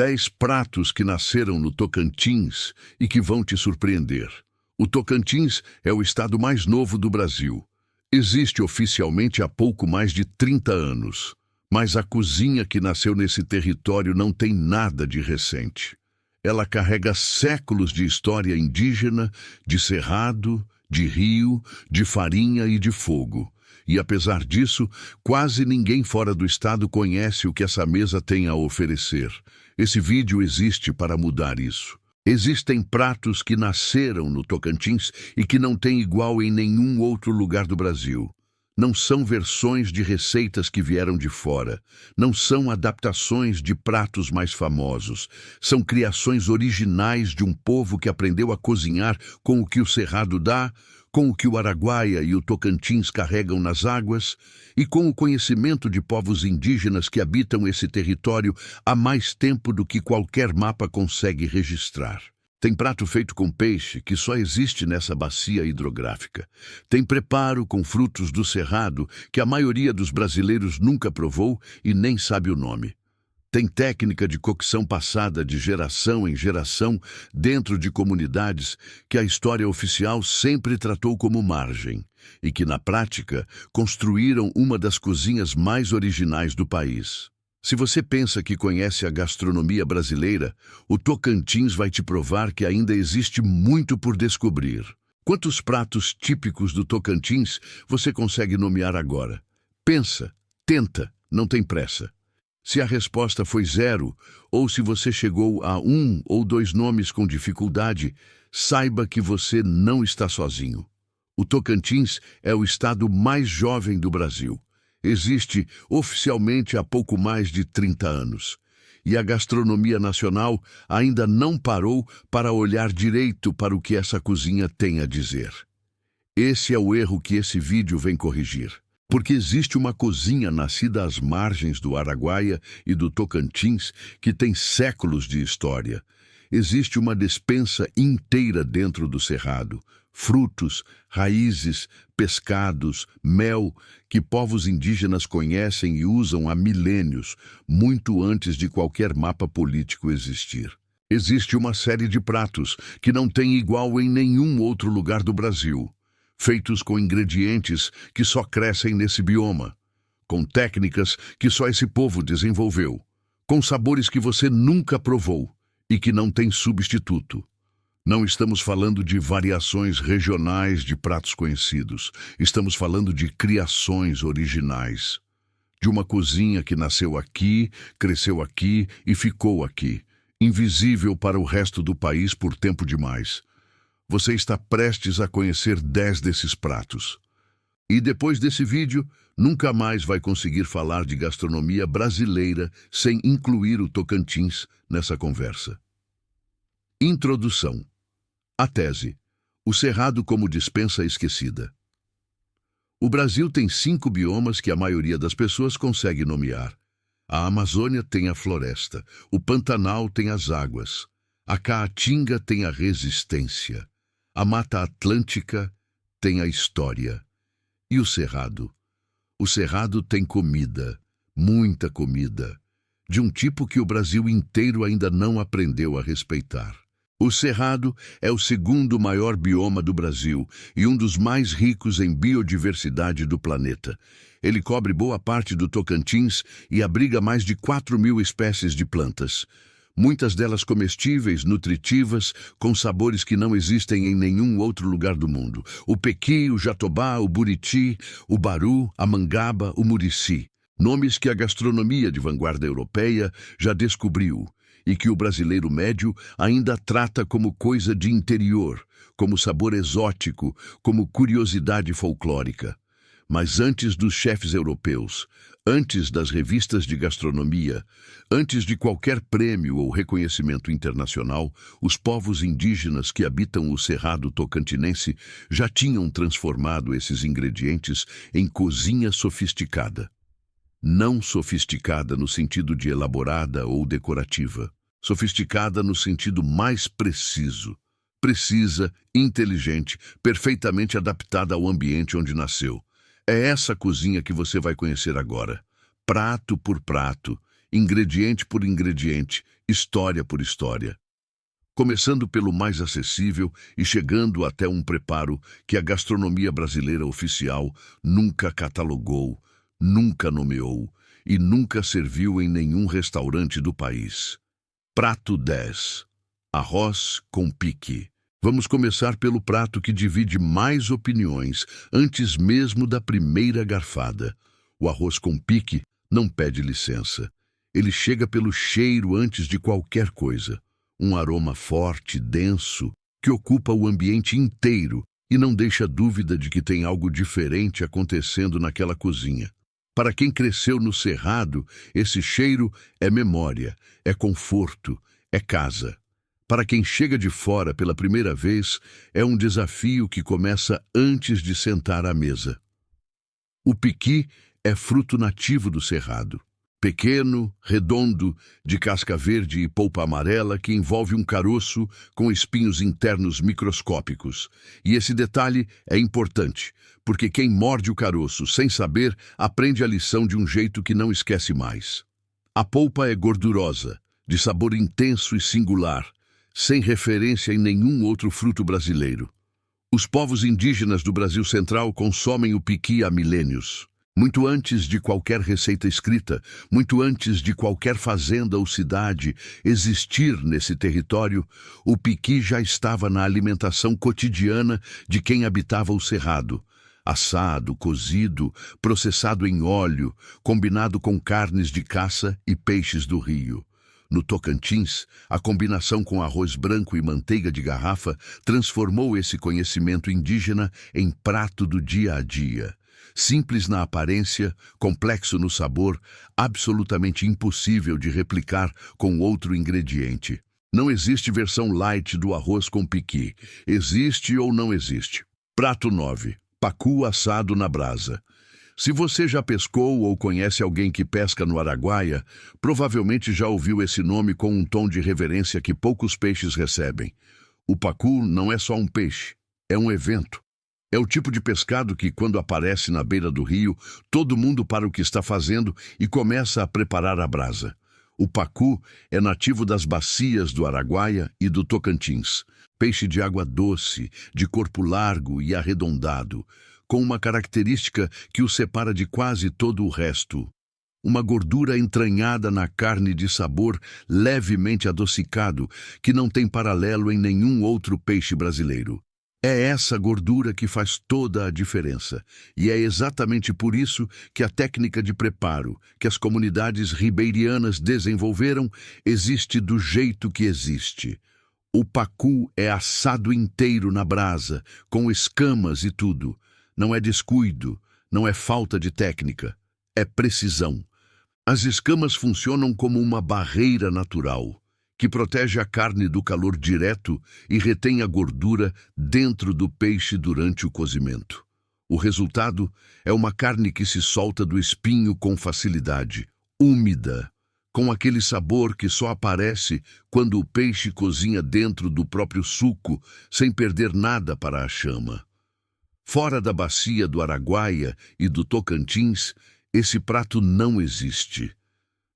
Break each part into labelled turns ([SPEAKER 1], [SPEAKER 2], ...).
[SPEAKER 1] 10 pratos que nasceram no Tocantins e que vão te surpreender. O Tocantins é o estado mais novo do Brasil. Existe oficialmente há pouco mais de 30 anos, mas a cozinha que nasceu nesse território não tem nada de recente. Ela carrega séculos de história indígena, de cerrado, de rio, de farinha e de fogo. E apesar disso, quase ninguém fora do estado conhece o que essa mesa tem a oferecer. Esse vídeo existe para mudar isso. Existem pratos que nasceram no Tocantins e que não têm igual em nenhum outro lugar do Brasil. Não são versões de receitas que vieram de fora. Não são adaptações de pratos mais famosos. São criações originais de um povo que aprendeu a cozinhar com o que o Cerrado dá, com o que o Araguaia e o Tocantins carregam nas águas e com o conhecimento de povos indígenas que habitam esse território há mais tempo do que qualquer mapa consegue registrar. Tem prato feito com peixe que só existe nessa bacia hidrográfica. Tem preparo com frutos do Cerrado que a maioria dos brasileiros nunca provou e nem sabe o nome. Tem técnica de cocção passada de geração em geração dentro de comunidades que a história oficial sempre tratou como margem e que, na prática, construíram uma das cozinhas mais originais do país. Se você pensa que conhece a gastronomia brasileira, o Tocantins vai te provar que ainda existe muito por descobrir. Quantos pratos típicos do Tocantins você consegue nomear agora? Pensa, tenta, não tem pressa. Se a resposta foi 0, ou se você chegou a 1 ou 2 nomes com dificuldade, saiba que você não está sozinho. O Tocantins é o estado mais jovem do Brasil. Existe oficialmente há pouco mais de 30 anos. E a gastronomia nacional ainda não parou para olhar direito para o que essa cozinha tem a dizer. Esse é o erro que esse vídeo vem corrigir. Porque existe uma cozinha nascida às margens do Araguaia e do Tocantins que tem séculos de história. Existe uma despensa inteira dentro do Cerrado. Frutos, raízes, pescados, mel, que povos indígenas conhecem e usam há milênios, muito antes de qualquer mapa político existir. Existe uma série de pratos que não tem igual em nenhum outro lugar do Brasil, feitos com ingredientes que só crescem nesse bioma, com técnicas que só esse povo desenvolveu, com sabores que você nunca provou e que não tem substituto. Não estamos falando de variações regionais de pratos conhecidos. Estamos falando de criações originais. De uma cozinha que nasceu aqui, cresceu aqui e ficou aqui, invisível para o resto do país por tempo demais. Você está prestes a conhecer 10 desses pratos. E depois desse vídeo, nunca mais vai conseguir falar de gastronomia brasileira sem incluir o Tocantins nessa conversa. Introdução. A tese. O Cerrado como despensa esquecida. O Brasil tem 5 biomas que a maioria das pessoas consegue nomear. A Amazônia tem a floresta, o Pantanal tem as águas, a Caatinga tem a resistência, a Mata Atlântica tem a história. E o Cerrado? O Cerrado tem comida, muita comida, de um tipo que o Brasil inteiro ainda não aprendeu a respeitar. O Cerrado é o segundo maior bioma do Brasil e um dos mais ricos em biodiversidade do planeta. Ele cobre boa parte do Tocantins e abriga mais de 4.000 espécies de plantas. Muitas delas comestíveis, nutritivas, com sabores que não existem em nenhum outro lugar do mundo. O pequi, o jatobá, o buriti, o baru, a mangaba, o murici. Nomes que a gastronomia de vanguarda europeia já descobriu e que o brasileiro médio ainda trata como coisa de interior, como sabor exótico, como curiosidade folclórica. Mas antes dos chefes europeus, antes das revistas de gastronomia, antes de qualquer prêmio ou reconhecimento internacional, os povos indígenas que habitam o Cerrado tocantinense já tinham transformado esses ingredientes em cozinha sofisticada. Não sofisticada no sentido de elaborada ou decorativa. Sofisticada no sentido mais preciso. Precisa, inteligente, perfeitamente adaptada ao ambiente onde nasceu. É essa cozinha que você vai conhecer agora. Prato por prato, ingrediente por ingrediente, história por história, começando pelo mais acessível e chegando até um preparo que a gastronomia brasileira oficial nunca catalogou, nunca nomeou e nunca serviu em nenhum restaurante do país. Prato 10. Arroz com piqui. Vamos começar pelo prato que divide mais opiniões antes mesmo da primeira garfada. O arroz com piqui não pede licença. Ele chega pelo cheiro antes de qualquer coisa. Um aroma forte, denso, que ocupa o ambiente inteiro e não deixa dúvida de que tem algo diferente acontecendo naquela cozinha. Para quem cresceu no Cerrado, esse cheiro é memória, é conforto, é casa. Para quem chega de fora pela primeira vez, é um desafio que começa antes de sentar à mesa. O piqui é fruto nativo do Cerrado. Pequeno, redondo, de casca verde e polpa amarela que envolve um caroço com espinhos internos microscópicos. E esse detalhe é importante, porque quem morde o caroço sem saber aprende a lição de um jeito que não esquece mais. A polpa é gordurosa, de sabor intenso e singular, sem referência em nenhum outro fruto brasileiro. Os povos indígenas do Brasil Central consomem o piqui há milênios. Muito antes de qualquer receita escrita, muito antes de qualquer fazenda ou cidade existir nesse território, o piqui já estava na alimentação cotidiana de quem habitava o Cerrado. Assado, cozido, processado em óleo, combinado com carnes de caça e peixes do rio. No Tocantins, a combinação com arroz branco e manteiga de garrafa transformou esse conhecimento indígena em prato do dia a dia. Simples na aparência, complexo no sabor, absolutamente impossível de replicar com outro ingrediente. Não existe versão light do arroz com piqui. Existe ou não existe. Prato 9. Pacu assado na brasa. Se você já pescou ou conhece alguém que pesca no Araguaia, provavelmente já ouviu esse nome com um tom de reverência que poucos peixes recebem. O pacu não é só um peixe, é um evento. É o tipo de pescado que, quando aparece na beira do rio, todo mundo para o que está fazendo e começa a preparar a brasa. O pacu é nativo das bacias do Araguaia e do Tocantins. Peixe de água doce, de corpo largo e arredondado, com uma característica que o separa de quase todo o resto. Uma gordura entranhada na carne de sabor levemente adocicado, que não tem paralelo em nenhum outro peixe brasileiro. É essa gordura que faz toda a diferença, e é exatamente por isso que a técnica de preparo que as comunidades ribeirianas desenvolveram existe do jeito que existe. O pacu é assado inteiro na brasa, com escamas e tudo. Não é descuido, não é falta de técnica, é precisão. As escamas funcionam como uma barreira natural, que protege a carne do calor direto e retém a gordura dentro do peixe durante o cozimento. O resultado é uma carne que se solta do espinho com facilidade, úmida, com aquele sabor que só aparece quando o peixe cozinha dentro do próprio suco, sem perder nada para a chama. Fora da bacia do Araguaia e do Tocantins, esse prato não existe.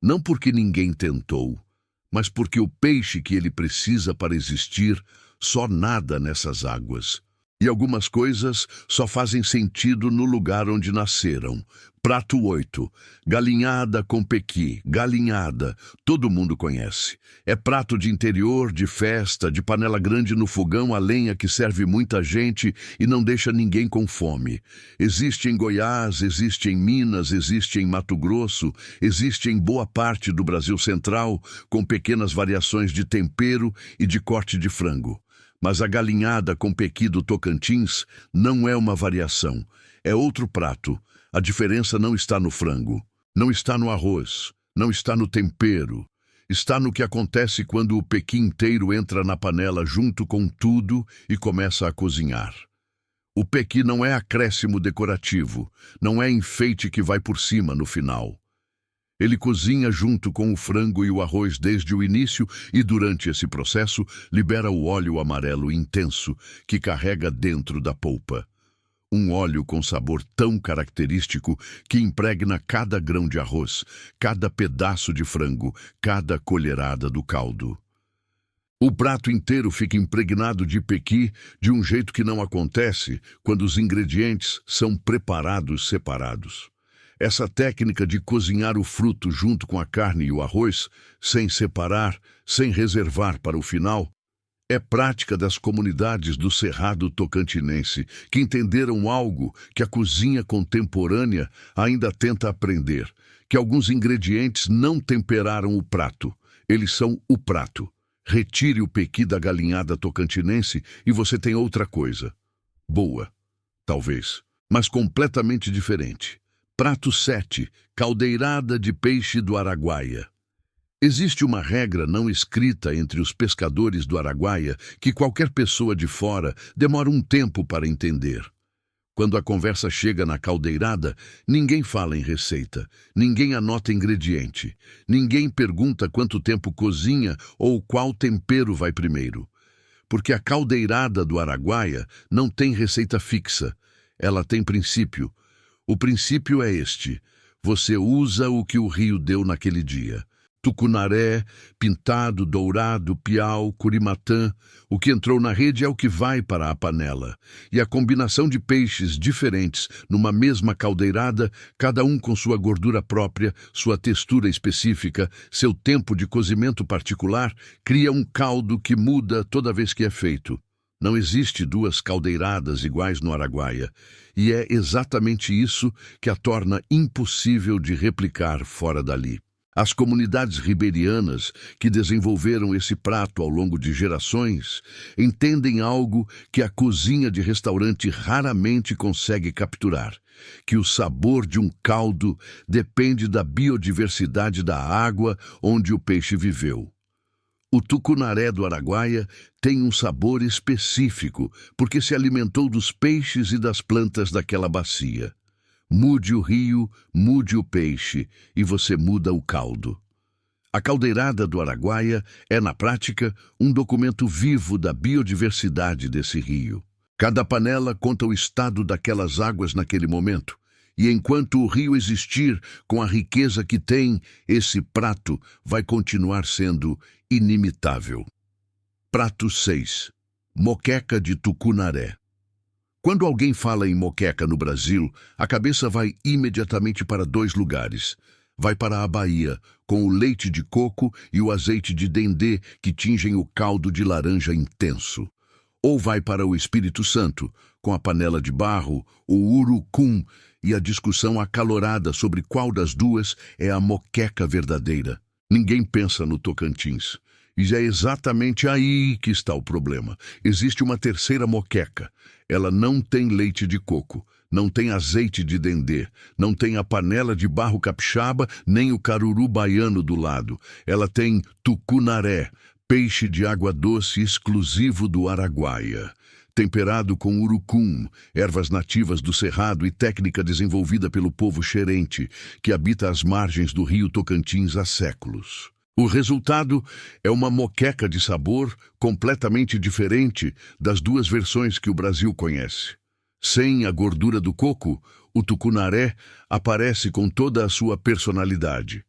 [SPEAKER 1] Não porque ninguém tentou, mas porque o peixe que ele precisa para existir só nada nessas águas. E algumas coisas só fazem sentido no lugar onde nasceram. Prato 8. Galinhada com pequi. Galinhada. Todo mundo conhece. É prato de interior, de festa, de panela grande no fogão a lenha que serve muita gente e não deixa ninguém com fome. Existe em Goiás, existe em Minas, existe em Mato Grosso, existe em boa parte do Brasil Central, com pequenas variações de tempero e de corte de frango. Mas a galinhada com pequi do Tocantins não é uma variação, é outro prato. A diferença não está no frango, não está no arroz, não está no tempero. Está no que acontece quando o pequi inteiro entra na panela junto com tudo e começa a cozinhar. O pequi não é acréscimo decorativo, não é enfeite que vai por cima no final. Ele cozinha junto com o frango e o arroz desde o início e, durante esse processo, libera o óleo amarelo intenso que carrega dentro da polpa. Um óleo com sabor tão característico que impregna cada grão de arroz, cada pedaço de frango, cada colherada do caldo. O prato inteiro fica impregnado de pequi de um jeito que não acontece quando os ingredientes são preparados separados. Essa técnica de cozinhar o fruto junto com a carne e o arroz, sem separar, sem reservar para o final, é prática das comunidades do Cerrado Tocantinense, que entenderam algo que a cozinha contemporânea ainda tenta aprender, que alguns ingredientes não temperaram o prato, eles são o prato. Retire o pequi da galinhada tocantinense e você tem outra coisa. Boa, talvez, mas completamente diferente. Prato 7, caldeirada de peixe do Araguaia. Existe uma regra não escrita entre os pescadores do Araguaia que qualquer pessoa de fora demora um tempo para entender. Quando a conversa chega na caldeirada, ninguém fala em receita, ninguém anota ingrediente, ninguém pergunta quanto tempo cozinha ou qual tempero vai primeiro. Porque a caldeirada do Araguaia não tem receita fixa, ela tem princípio. O princípio é este: você usa o que o rio deu naquele dia. Tucunaré, pintado, dourado, piau, curimatã, o que entrou na rede é o que vai para a panela. E a combinação de peixes diferentes numa mesma caldeirada, cada um com sua gordura própria, sua textura específica, seu tempo de cozimento particular, cria um caldo que muda toda vez que é feito. Não existe duas caldeiradas iguais no Araguaia, e é exatamente isso que a torna impossível de replicar fora dali. As comunidades ribeirinhas que desenvolveram esse prato ao longo de gerações entendem algo que a cozinha de restaurante raramente consegue capturar, que o sabor de um caldo depende da biodiversidade da água onde o peixe viveu. O tucunaré do Araguaia tem um sabor específico porque se alimentou dos peixes e das plantas daquela bacia. Mude o rio, mude o peixe, e você muda o caldo. A caldeirada do Araguaia é, na prática, um documento vivo da biodiversidade desse rio. Cada panela conta o estado daquelas águas naquele momento, e enquanto o rio existir com a riqueza que tem, esse prato vai continuar sendo inimitável. Prato 6. Moqueca de tucunaré. Quando alguém fala em moqueca no Brasil, a cabeça vai imediatamente para dois lugares. Vai para a Bahia, com o leite de coco e o azeite de dendê que tingem o caldo de laranja intenso. Ou vai para o Espírito Santo, com a panela de barro, o urucum e a discussão acalorada sobre qual das duas é a moqueca verdadeira. Ninguém pensa no Tocantins. E é exatamente aí que está o problema. Existe uma terceira moqueca. Ela não tem leite de coco, não tem azeite de dendê, não tem a panela de barro capixaba, nem o caruru baiano do lado. Ela tem tucunaré, peixe de água doce exclusivo do Araguaia. Temperado com urucum, ervas nativas do Cerrado e técnica desenvolvida pelo povo xerente, que habita as margens do rio Tocantins há séculos. O resultado é uma moqueca de sabor completamente diferente das duas versões que o Brasil conhece. Sem a gordura do coco, o tucunaré aparece com toda a sua personalidade.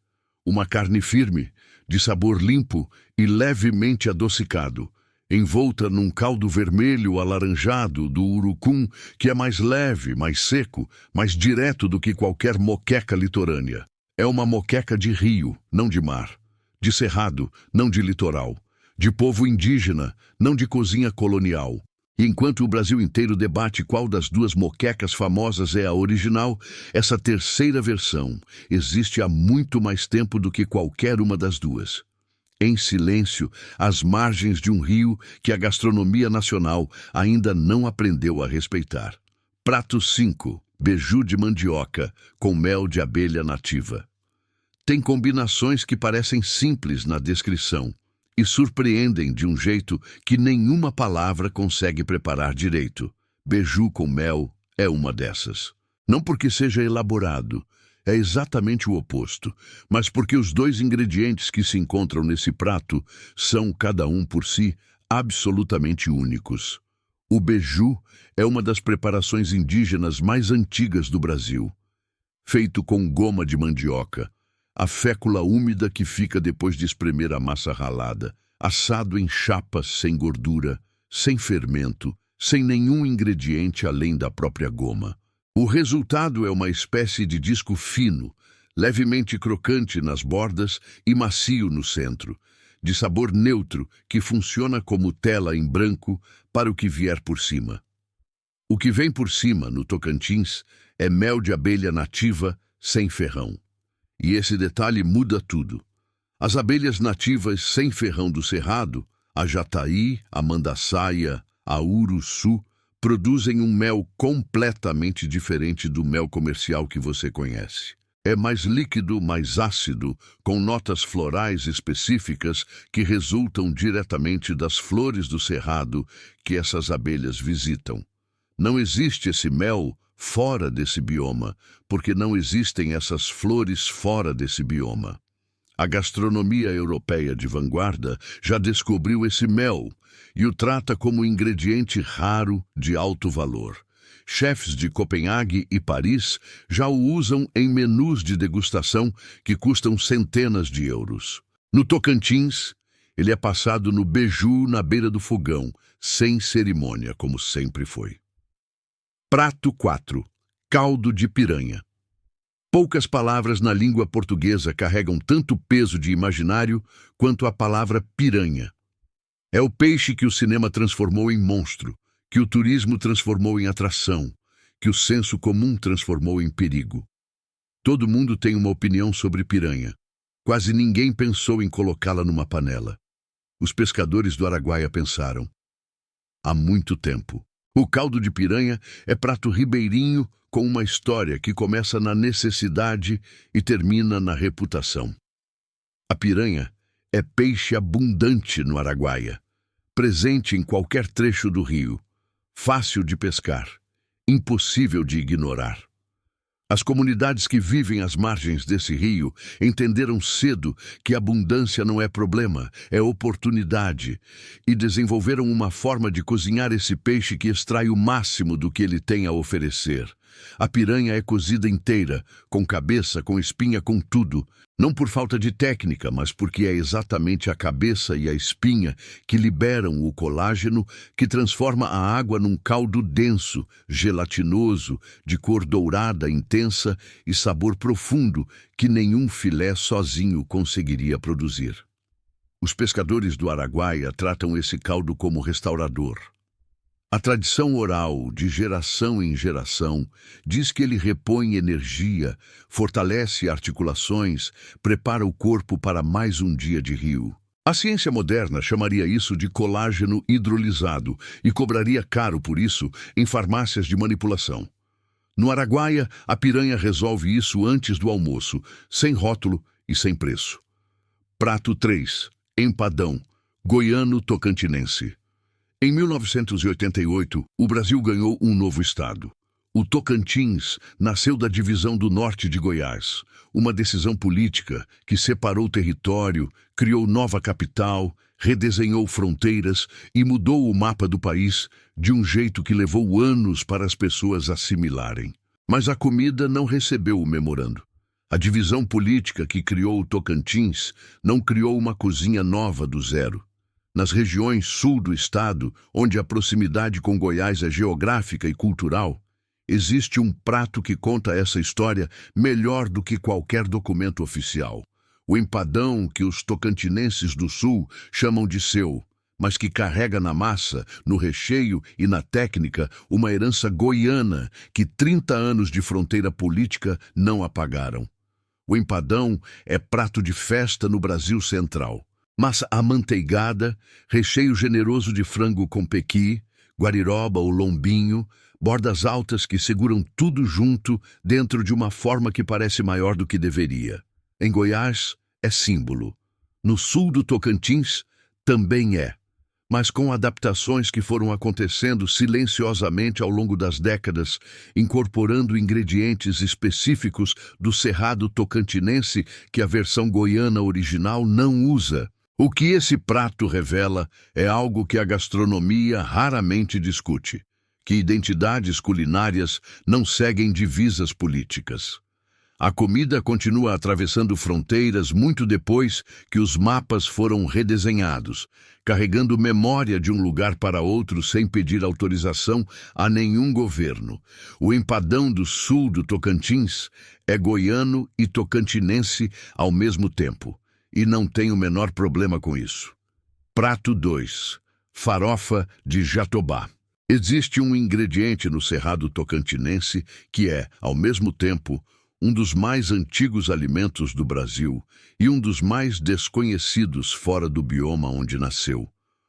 [SPEAKER 1] Uma carne firme, de sabor limpo e levemente adocicado, envolta num caldo vermelho alaranjado do urucum, que é mais leve, mais seco, mais direto do que qualquer moqueca litorânea. É uma moqueca de rio, não de mar. De cerrado, não de litoral, de povo indígena, não de cozinha colonial. E enquanto o Brasil inteiro debate qual das duas moquecas famosas é a original, essa terceira versão existe há muito mais tempo do que qualquer uma das duas. Em silêncio, às margens de um rio que a gastronomia nacional ainda não aprendeu a respeitar. Prato 5. Beiju de mandioca, com mel de abelha nativa. Tem combinações que parecem simples na descrição e surpreendem de um jeito que nenhuma palavra consegue preparar direito. Beiju com mel é uma dessas. Não porque seja elaborado, é exatamente o oposto, mas porque os dois ingredientes que se encontram nesse prato são, cada um por si, absolutamente únicos. O beiju é uma das preparações indígenas mais antigas do Brasil. Feito com goma de mandioca, a fécula úmida que fica depois de espremer a massa ralada, assado em chapas sem gordura, sem fermento, sem nenhum ingrediente além da própria goma. O resultado é uma espécie de disco fino, levemente crocante nas bordas e macio no centro, de sabor neutro que funciona como tela em branco para o que vier por cima. O que vem por cima, no Tocantins, é mel de abelha nativa sem ferrão. E esse detalhe muda tudo. As abelhas nativas sem ferrão do Cerrado, a jataí, a mandaçaia, a uruçu, produzem um mel completamente diferente do mel comercial que você conhece. É mais líquido, mais ácido, com notas florais específicas que resultam diretamente das flores do Cerrado que essas abelhas visitam. Não existe esse mel fora desse bioma, porque não existem essas flores fora desse bioma. A gastronomia europeia de vanguarda já descobriu esse mel e o trata como ingrediente raro de alto valor. Chefes de Copenhague e Paris já o usam em menus de degustação que custam centenas de euros. No Tocantins, ele é passado no beiju na beira do fogão, sem cerimônia, como sempre foi. Prato 4. Caldo de piranha. Poucas palavras na língua portuguesa carregam tanto peso de imaginário quanto a palavra piranha. É o peixe que o cinema transformou em monstro, que o turismo transformou em atração, que o senso comum transformou em perigo. Todo mundo tem uma opinião sobre piranha. Quase ninguém pensou em colocá-la numa panela. Os pescadores do Araguaia pensaram. Há muito tempo. O caldo de piranha é prato ribeirinho com uma história que começa na necessidade e termina na reputação. A piranha é peixe abundante no Araguaia, presente em qualquer trecho do rio, fácil de pescar, impossível de ignorar. As comunidades que vivem às margens desse rio entenderam cedo que abundância não é problema, é oportunidade, e desenvolveram uma forma de cozinhar esse peixe que extrai o máximo do que ele tem a oferecer. A piranha é cozida inteira, com cabeça, com espinha, com tudo, não por falta de técnica, mas porque é exatamente a cabeça e a espinha que liberam o colágeno que transforma a água num caldo denso, gelatinoso, de cor dourada intensa e sabor profundo que nenhum filé sozinho conseguiria produzir. Os pescadores do Araguaia tratam esse caldo como restaurador. A tradição oral, de geração em geração, diz que ele repõe energia, fortalece articulações, prepara o corpo para mais um dia de rio. A ciência moderna chamaria isso de colágeno hidrolisado e cobraria caro por isso em farmácias de manipulação. No Araguaia, a piranha resolve isso antes do almoço, sem rótulo e sem preço. Prato 3. Empadão, goiano-tocantinense. Em 1988, o Brasil ganhou um novo estado. O Tocantins nasceu da divisão do norte de Goiás, uma decisão política que separou o território, criou nova capital, redesenhou fronteiras e mudou o mapa do país de um jeito que levou anos para as pessoas assimilarem. Mas a comida não recebeu o memorando. A divisão política que criou o Tocantins não criou uma cozinha nova do zero. Nas regiões sul do estado, onde a proximidade com Goiás é geográfica e cultural, existe um prato que conta essa história melhor do que qualquer documento oficial. O empadão que os tocantinenses do sul chamam de seu, mas que carrega na massa, no recheio e na técnica uma herança goiana que 30 anos de fronteira política não apagaram. O empadão é prato de festa no Brasil Central. Massa amanteigada, recheio generoso de frango com pequi, guariroba ou lombinho, bordas altas que seguram tudo junto dentro de uma forma que parece maior do que deveria. Em Goiás, é símbolo. No sul do Tocantins, também é. Mas com adaptações que foram acontecendo silenciosamente ao longo das décadas, incorporando ingredientes específicos do cerrado tocantinense que a versão goiana original não usa. O que esse prato revela é algo que a gastronomia raramente discute, que identidades culinárias não seguem divisas políticas. A comida continua atravessando fronteiras muito depois que os mapas foram redesenhados, carregando memória de um lugar para outro sem pedir autorização a nenhum governo. O empadão do sul do Tocantins é goiano e tocantinense ao mesmo tempo, e não tem o menor problema com isso. Prato 2. Farofa de Jatobá. Existe um ingrediente no Cerrado tocantinense que é, ao mesmo tempo, um dos mais antigos alimentos do Brasil e um dos mais desconhecidos fora do bioma onde nasceu.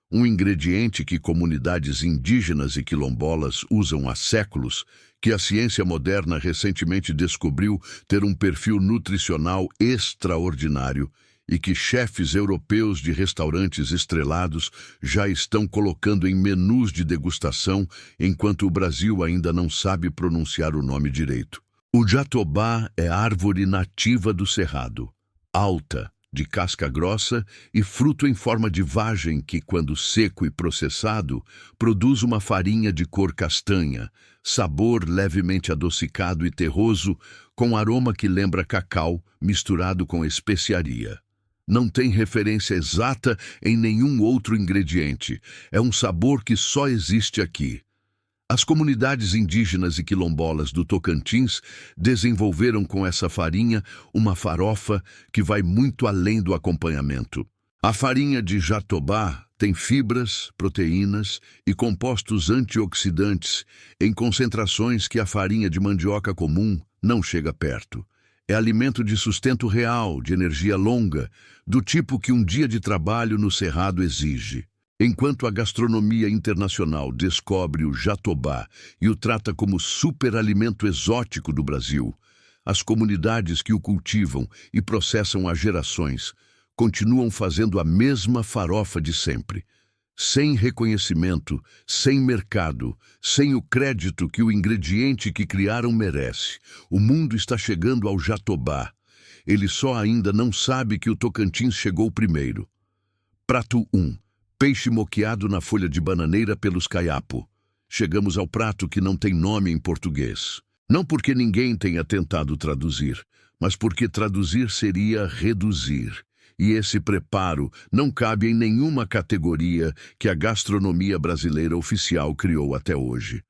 [SPEAKER 1] Um ingrediente que comunidades indígenas e quilombolas usam há séculos, que a ciência moderna recentemente descobriu ter um perfil nutricional extraordinário e que chefes europeus de restaurantes estrelados já estão colocando em menus de degustação, enquanto o Brasil ainda não sabe pronunciar o nome direito. O jatobá é árvore nativa do Cerrado, alta, de casca grossa e fruto em forma de vagem que, quando seco e processado, produz uma farinha de cor castanha, sabor levemente adocicado e terroso, com aroma que lembra cacau misturado com especiaria. Não tem referência exata em nenhum outro ingrediente, é um sabor que só existe aqui. As comunidades indígenas e quilombolas do Tocantins desenvolveram com essa farinha uma farofa que vai muito além do acompanhamento. A farinha de jatobá tem fibras, proteínas e compostos antioxidantes em concentrações que a farinha de mandioca comum não chega perto. É alimento de sustento real, de energia longa, do tipo que um dia de trabalho no Cerrado exige. Enquanto a gastronomia internacional descobre o jatobá e o trata como superalimento exótico do Brasil, as comunidades que o cultivam e processam há gerações continuam fazendo a mesma farofa de sempre. Sem reconhecimento, sem mercado, sem o crédito que o ingrediente que criaram merece, o mundo está chegando ao jatobá. Ele só ainda não sabe que o Tocantins chegou primeiro. Prato 1. Peixe moqueado na folha de bananeira pelos caiapo. Chegamos ao prato que não tem nome em português. Não porque ninguém tenha tentado traduzir, mas porque traduzir seria reduzir. E esse preparo não cabe em nenhuma categoria que a gastronomia brasileira oficial criou até hoje.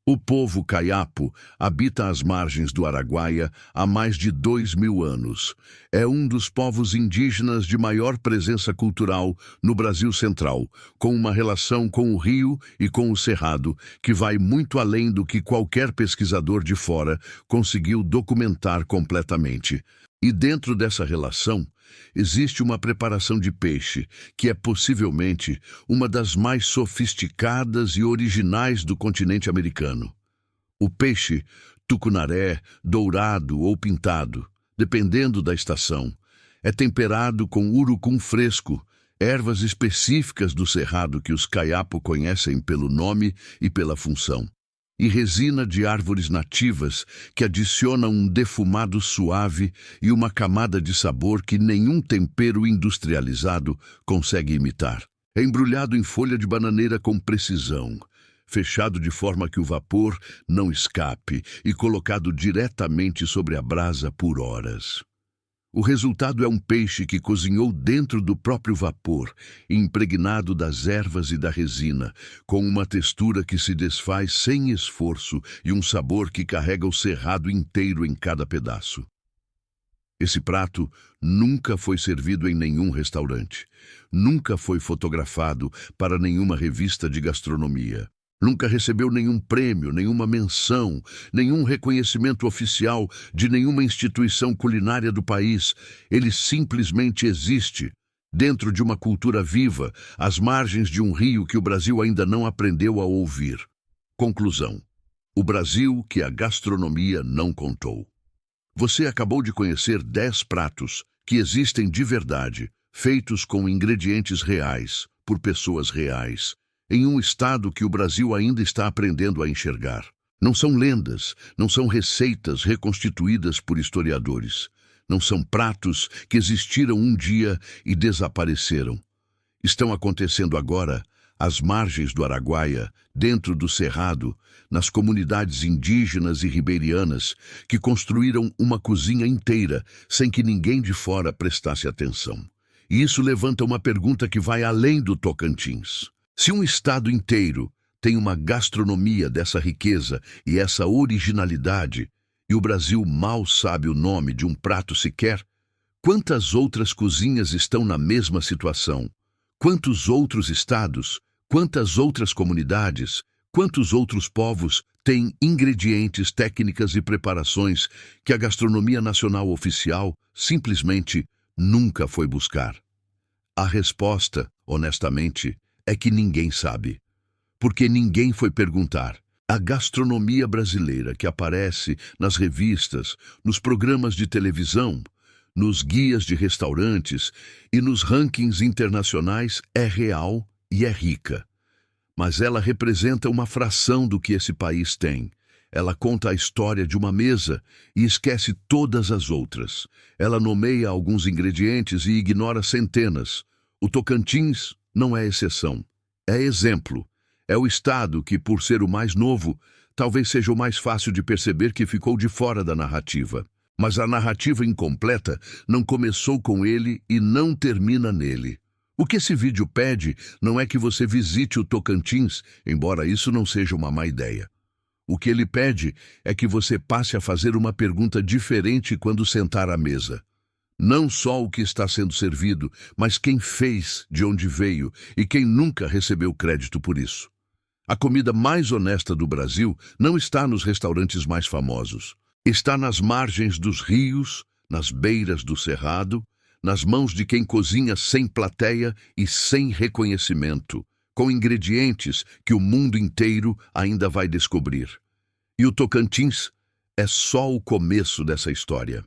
[SPEAKER 1] O povo caiapo habita as margens do Araguaia há mais de 2000 anos. É um dos povos indígenas de maior presença cultural no Brasil Central, com uma relação com o rio e com o cerrado que vai muito além do que qualquer pesquisador de fora conseguiu documentar completamente. E dentro dessa relação, existe uma preparação de peixe, que é possivelmente uma das mais sofisticadas e originais do continente americano. O peixe, tucunaré, dourado ou pintado, dependendo da estação, é temperado com urucum fresco, ervas específicas do cerrado que os caiapo conhecem pelo nome e pela função, e resina de árvores nativas que adiciona um defumado suave e uma camada de sabor que nenhum tempero industrializado consegue imitar. É embrulhado em folha de bananeira com precisão, fechado de forma que o vapor não escape e colocado diretamente sobre a brasa por horas. O resultado é um peixe que cozinhou dentro do próprio vapor, impregnado das ervas e da resina, com uma textura que se desfaz sem esforço e um sabor que carrega o cerrado inteiro em cada pedaço. Esse prato nunca foi servido em nenhum restaurante, nunca foi fotografado para nenhuma revista de gastronomia. Nunca recebeu nenhum prêmio, nenhuma menção, nenhum reconhecimento oficial de nenhuma instituição culinária do país. Ele simplesmente existe, dentro de uma cultura viva, às margens de um rio que o Brasil ainda não aprendeu a ouvir. Conclusão: o Brasil que a gastronomia não contou. Você acabou de conhecer 10 pratos que existem de verdade, feitos com ingredientes reais, por pessoas reais, em um estado que o Brasil ainda está aprendendo a enxergar. Não são lendas, não são receitas reconstituídas por historiadores. Não são pratos que existiram um dia e desapareceram. estão acontecendo agora às margens do Araguaia, dentro do Cerrado, nas comunidades indígenas e ribeirinhas que construíram uma cozinha inteira sem que ninguém de fora prestasse atenção. E isso levanta uma pergunta que vai além do Tocantins. Se um estado inteiro tem uma gastronomia dessa riqueza e essa originalidade, e o Brasil mal sabe o nome de um prato sequer, quantas outras cozinhas estão na mesma situação? Quantos outros estados, quantas outras comunidades, quantos outros povos têm ingredientes, técnicas e preparações que a gastronomia nacional oficial simplesmente nunca foi buscar? A resposta, honestamente, é que ninguém sabe. Porque ninguém foi perguntar. A gastronomia brasileira que aparece nas revistas, nos programas de televisão, nos guias de restaurantes e nos rankings internacionais é real e é rica. Mas ela representa uma fração do que esse país tem. Ela conta a história de uma mesa e esquece todas as outras. Ela nomeia alguns ingredientes e ignora centenas. O Tocantins não é exceção. É exemplo. É o estado que, por ser o mais novo, talvez seja o mais fácil de perceber que ficou de fora da narrativa. Mas a narrativa incompleta não começou com ele e não termina nele. O que esse vídeo pede não é que você visite o Tocantins, embora isso não seja uma má ideia. O que ele pede é que você passe a fazer uma pergunta diferente quando sentar à mesa. Não só o que está sendo servido, mas quem fez, de onde veio e quem nunca recebeu crédito por isso. A comida mais honesta do Brasil não está nos restaurantes mais famosos. Está nas margens dos rios, nas beiras do cerrado, nas mãos de quem cozinha sem plateia e sem reconhecimento, com ingredientes que o mundo inteiro ainda vai descobrir. E o Tocantins é só o começo dessa história.